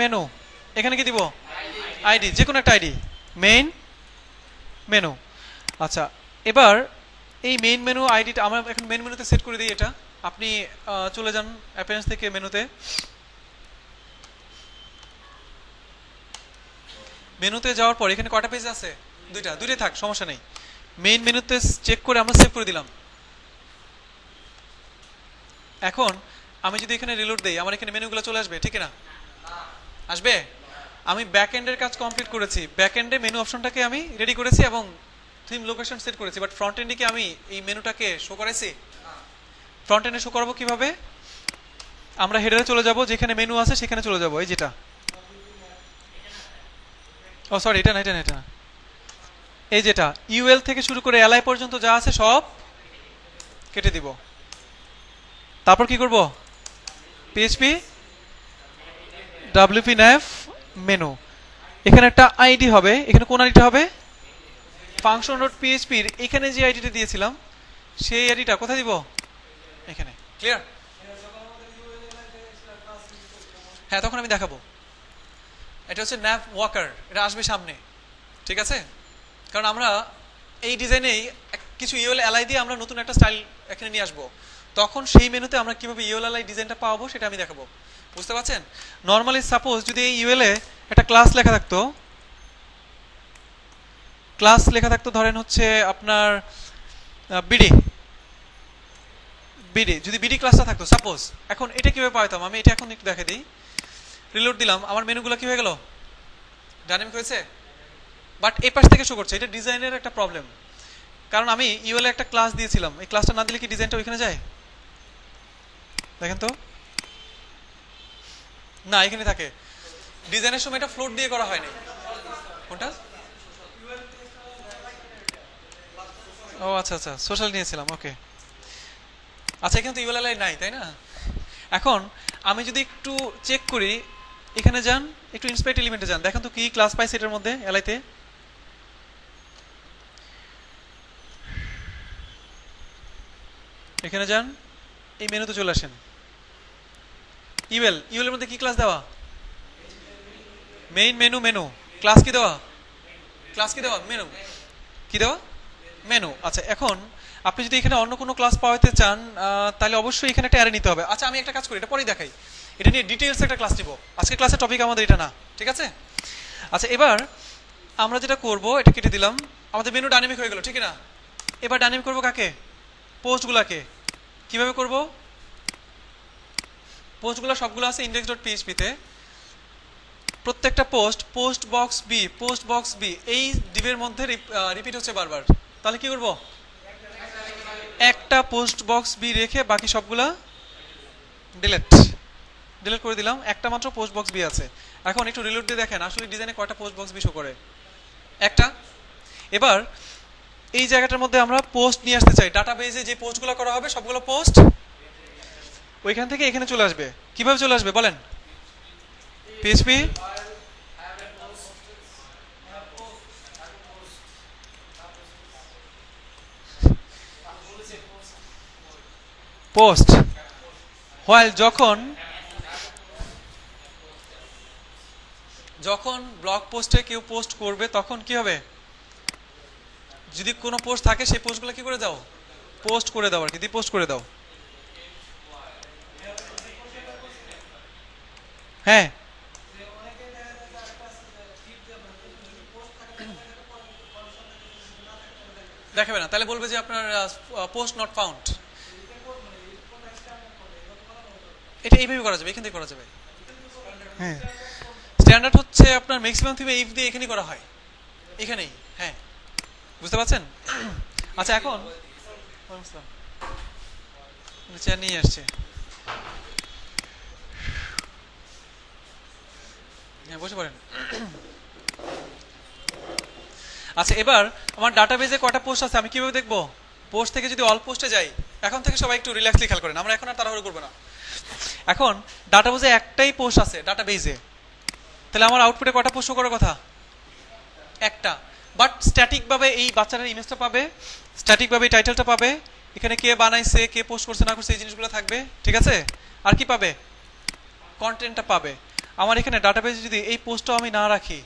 Menu, এখানে কি দিব আইডি, যে কোনো একটা আইডি, মেইন মেনু। আচ্ছা এবার এই মেইন মেনু আইডিটা আমরা এখন মেইন মেনুতে সেট করে দিই। এটা আপনি চলে যান অ্যাপিয়ারেন্স থেকে মেনুতে, মেনুতে যাওয়ার পর এখানে কয়টা পেজ আছে, দুইটাই থাক, সমস্যা নেই। মেইন মেনুতে চেক করে আমরা সেভ করে দিলাম। এখন আমি যদি এখানে রিলোড দেই আমার এখানে মেনুগুলো চলে আসবে, ঠিক না? আসবে। আমি ব্যাক এন্ডের কাজ কমপ্লিট করেছি, ব্যাক এন্ডে মেনু অপশনটাকে আমি রেডি করেছি এবং থিম লোকেশন সেট করেছি, বাট ফ্রন্ট এন্ডে কি আমি এই মেনুটাকে শো করাইছি? ফ্রন্ট এন্ডে শো করাবো কিভাবে? আমরা হেডারে চলে যাব, যেখানে মেনু আছে সেখানে চলে যাব, এই যেটা, ও সরি এটা না, এই যেটা ইউএল থেকে শুরু করে এলআই পর্যন্ত যা আছে সব কেটে দিব। তারপর কি করব? পিএইচপি ডব্লিউপি nav মেনু, এখানে একটা আইডি হবে, এখানে কোন আইডিটা হবে? function.php এর এখানে যে আইডিটা দিয়েছিলাম সেই আইডিটা কোথায় দিব? এখানে। ক্লিয়ার? হ্যাঁ তখন আমি দেখাবো। এটা হচ্ছে nav walker, এটা আসবে সামনে, ঠিক আছে? কারণ আমরা এই ডিজাইনেই কিছু ইউএল এলআই দিয়ে আমরা নতুন একটা স্টাইল এখানে নিয়ে আসবো, তখন সেই মেনুতে আমরা কিভাবে ইউএল এলআই ডিজাইনটা পাবো সেটা আমি দেখাবো। বুঝতে পারছেন? নর্মালি সাপোজ যদি এই ইউএল এ একটা ক্লাস লেখা থাকতো, ধরেন হচ্ছে আপনার বিডি যদি বিডি ক্লাসটা থাকতো সাপোজ, এখন এটা কিভাবে পাইতাম? আমি এটা এখন একটু দেখে দিই। রিলোড দিলাম, আমার মেনুগুলো কি হয়ে গেল? ডাইনামিক হয়েছে, বাট এই পাশ থেকে শো করছে। এটা ডিজাইনের একটা প্রবলেম, কারণ আমি ইউএল এ একটা ক্লাস দিয়েছিলাম, এই ক্লাসটা না দিলে কি ডিজাইনটা ওইখানে যায়? দেখেন তো, না এখানে থাকে। ডিজাইনের সময় এটা ফ্লোট দিয়ে করা হয়নি। কোনটা? ও আচ্ছা আচ্ছা, সোশ্যাল নিয়েছিলাম, ওকে। আচ্ছা এখানে তো ইউএলএল নাই, তাই না? এখন আমি যদি একটু চেক করি, এখানে যান, একটু ইনস্পেক্ট এলিমেন্টে যান, দেখেন তো কি ক্লাস পাইছে এটার মধ্যে এলআইতে। এখানে যান, এই মেনুতে চলে আসেন, ইউএল এর মধ্যে কি ক্লাস দেওয়া? Main menu. ক্লাস কি দেওয়া? মেনু কি দেওয়া? মেনু। আচ্ছা এখন আপনি যদি এখানে অন্য কোনো ক্লাস পাওয়াতে চান তাহলে অবশ্যই এখানে একটা অ্যারে নিতে হবে। আচ্ছা আমি একটা কাজ করি, এটা পরেই দেখাই, এটা নিয়ে ডিটেইলস একটা ক্লাস নিব। আজকে ক্লাসের টপিক আমাদের এটা না, ঠিক আছে? আচ্ছা এবার আমরা যেটা করব, এটা কেটে দিলাম, আমাদের মেনু ডাইনামিক হয়ে গেল, ঠিক না? এবার ডাইনামিক করব কাকে? পোস্টগুলোকে। কিভাবে করব? পোস্টগুলো সবগুলো আছে index.php তে, প্রত্যেকটা পোস্ট বক্স বি এই ডিভের মধ্যে রিপিট হচ্ছে বারবার। তাহলে কি করব? একটা পোস্ট বক্স বি রেখে বাকি সবগুলা ডিলিট করে দিলাম, একটা মাত্র পোস্ট বক্স বি আছে। এখন একটু রিলোড দিয়ে দেখেন আসলে ডিজাইনে কয়টা পোস্ট বক্স বি শো করে? একটা। এবার এই জায়গাটার মধ্যে আমরা পোস্ট নিয়ে আসতে চাই, ডাটাবেজে যে পোস্টগুলো করা হবে সবগুলো পোস্ট ওইখান থেকে এখানে চলে আসবে। কিভাবে চলে আসবে বলেন? পিএইচপি পোস্ট হোয়াইল, যখন ব্লগ পোস্টে কেউ পোস্ট করবে তখন কি হবে? যদি কোনো পোস্ট থাকে সেই পোস্টগুলো কি করে দাও? পোস্ট করে দাও, আর কি পোস্ট করে দাও। হ্যাঁ দেখাবে না, তাহলে বলবে যে আপনার পোস্ট নট ফাউন্ড। এটা এইভাবে করা যাবে, এখান থেকে করা যাবে। হ্যাঁ স্ট্যান্ডার্ড হচ্ছে আপনার ম্যাক্সিমাম থিমে ইফ দিয়ে এখানেই করা হয়, এখানেই। হ্যাঁ বুঝতে পারছেন? আচ্ছা এখন চেয়ার নিয়ে আসছে, হ্যাঁ বসে পড়েন। আচ্ছা এবার আমার ডাটাবেজে কয়টা পোস্ট আছে আমি কিভাবে দেখবো? পোস্ট থেকে যদি অল পোস্টে যাই, এখন থেকে সবাই একটু রিল্যাক্সলি খেয়াল করেন, আমরা এখন আর তাড়াহুড়ো করবো না। এখন ডাটাবেজে একটাই পোস্ট আছে ডাটাবেজে, তাহলে আমার আউটপুটে কয়টা পোস্ট করার কথা? একটা। বাট স্ট্যাটিক ভাবে এই বাচ্চাটার ইমেজটা পাবে, স্ট্যাটিক ভাবে টাইটেলটা পাবে, এখানে কে বানাইছে, কে পোস্ট করছে না করছে এই জিনিসগুলো থাকবে, ঠিক আছে? আর কি পাবে? কন্টেন্টটা পাবে। আমার এখানে ডাটাবেজে যদি এই পোস্টটাও আমি না রাখি,